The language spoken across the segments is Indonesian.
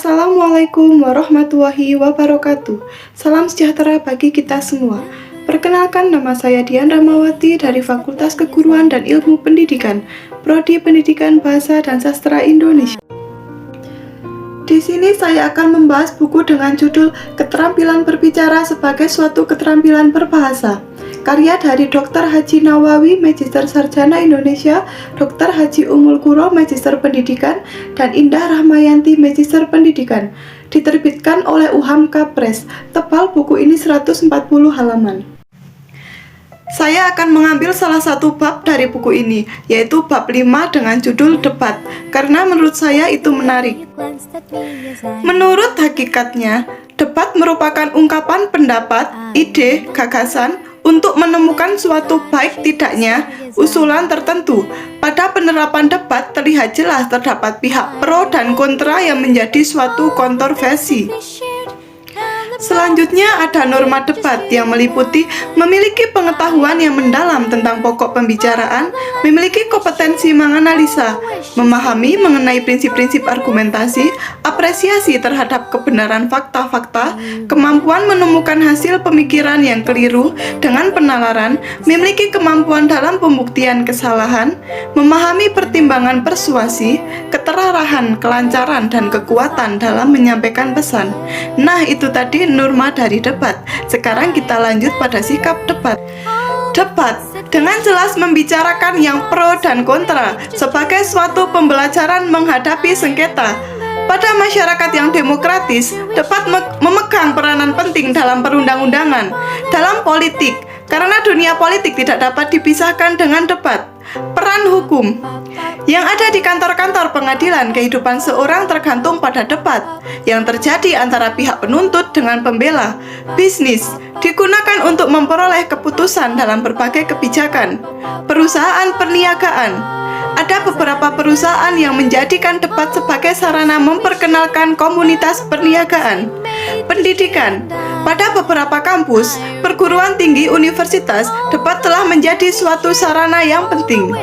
Assalamualaikum warahmatullahi wabarakatuh. Salam sejahtera bagi kita semua. Perkenalkan, nama saya Dian Rahmawati dari Fakultas Keguruan dan Ilmu Pendidikan, Prodi Pendidikan Bahasa dan Sastra Indonesia. Di sini saya akan membahas buku dengan judul Keterampilan Berbicara sebagai Suatu Keterampilan Berbahasa, karya dari Dr. Haji Nawawi, Magister Sarjana Indonesia, Dr. Haji Ummul Qura, Magister Pendidikan, dan Indah Rahmayanti, Magister Pendidikan. Diterbitkan oleh UHAMKA Press. Tebal buku ini 140 halaman. Saya akan mengambil salah satu bab dari buku ini, yaitu bab 5 dengan judul Debat, karena menurut saya itu menarik. Menurut hakikatnya, debat merupakan ungkapan pendapat, ide, gagasan, untuk menemukan suatu baik tidaknya usulan tertentu. Pada penerapan debat terlihat jelas terdapat pihak pro dan kontra yang menjadi suatu kontroversi. Selanjutnya ada norma debat yang meliputi memiliki pengetahuan yang mendalam tentang pokok pembicaraan, memiliki kompetensi menganalisa, memahami mengenai prinsip-prinsip argumentasi, apresiasi terhadap kebenaran fakta-fakta, kemampuan menemukan hasil pemikiran yang keliru dengan penalaran, memiliki kemampuan dalam pembuktian kesalahan, memahami pertimbangan persuasi, keterarahan, kelancaran, dan kekuatan dalam menyampaikan pesan. Nah, itu tadi norma dari debat. Sekarang kita lanjut pada sikap debat. Debat dengan jelas membicarakan yang pro dan kontra sebagai suatu pembelajaran menghadapi sengketa. Pada masyarakat yang demokratis, debat memegang peranan penting dalam perundang-undangan, dalam politik, karena dunia politik tidak dapat dipisahkan dengan debat. Peran hukum yang ada di kantor-kantor pengadilan, kehidupan seorang tergantung pada debat yang terjadi antara pihak penuntut dengan pembela. Bisnis digunakan untuk memperoleh keputusan dalam berbagai kebijakan. Perusahaan perniagaan, ada beberapa perusahaan yang menjadikan debat sebagai sarana memperkenalkan komunitas perniagaan. Pendidikan, pada beberapa kampus, perguruan tinggi, universitas, debat telah menjadi suatu sarana yang penting.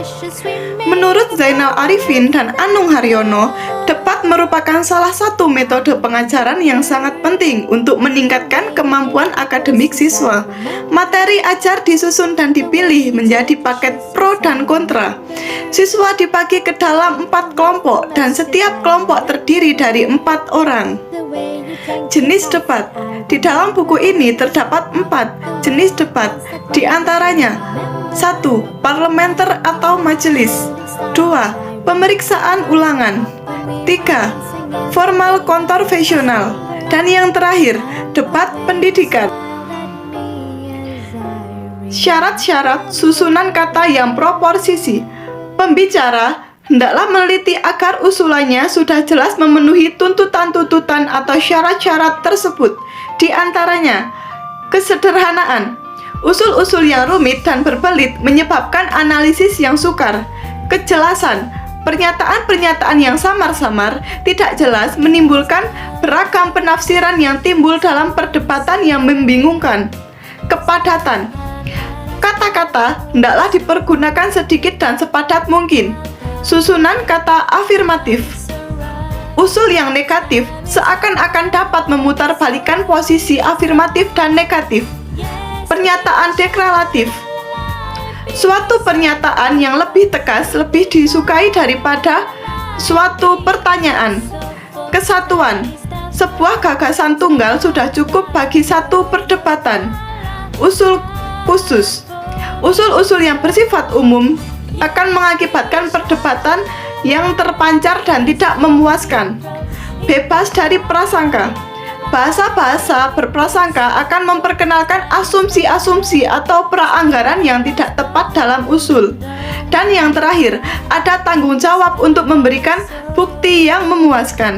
Menurut Zainal Arifin dan Anung Haryono, debat merupakan salah satu metode pengajaran yang sangat penting untuk meningkatkan kemampuan akademik siswa. Materi ajar disusun dan dipilih menjadi paket pro dan kontra. Siswa dibagi ke dalam 4 kelompok dan setiap kelompok terdiri dari 4 orang. Jenis debat. Di dalam buku ini terdapat 4 jenis debat. Di antaranya: 1. Parlementer atau majelis. 2. Pemeriksaan ulangan. 3. Formal kontroversial. Dan yang terakhir, debat pendidikan. Syarat-syarat susunan kata yang proposisi. Pembicara hendaklah meneliti agar usulannya sudah jelas memenuhi tuntutan-tuntutan atau syarat-syarat tersebut. Di antaranya, kesederhanaan. Usul-usul yang rumit dan berbelit menyebabkan analisis yang sukar. Kejelasan. Pernyataan-pernyataan yang samar-samar, tidak jelas, menimbulkan beragam penafsiran yang timbul dalam perdebatan yang membingungkan. Kepadatan. Kata-kata hendaklah dipergunakan sedikit dan sepadat mungkin. Susunan kata afirmatif. Usul yang negatif seakan-akan dapat memutarbalikkan posisi afirmatif dan negatif. Pernyataan deklaratif. Suatu pernyataan yang lebih tegas lebih disukai daripada suatu pertanyaan. Kesatuan. Sebuah gagasan tunggal sudah cukup bagi satu perdebatan. Usul khusus. Usul-usul yang bersifat umum akan mengakibatkan perdebatan yang terpancar dan tidak memuaskan. Bebas dari prasangka. Bahasa-bahasa berprasangka akan memperkenalkan asumsi-asumsi atau praanggaran yang tidak tepat dalam usul. Dan yang terakhir, ada tanggung jawab untuk memberikan bukti yang memuaskan.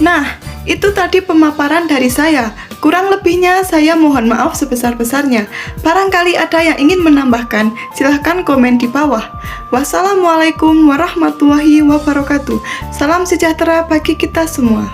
Nah, itu tadi pemaparan dari saya. Kurang lebihnya saya mohon maaf sebesar-besarnya. Barangkali ada yang ingin menambahkan, silahkan komen di bawah. Wassalamualaikum warahmatullahi wabarakatuh. Salam sejahtera bagi kita semua.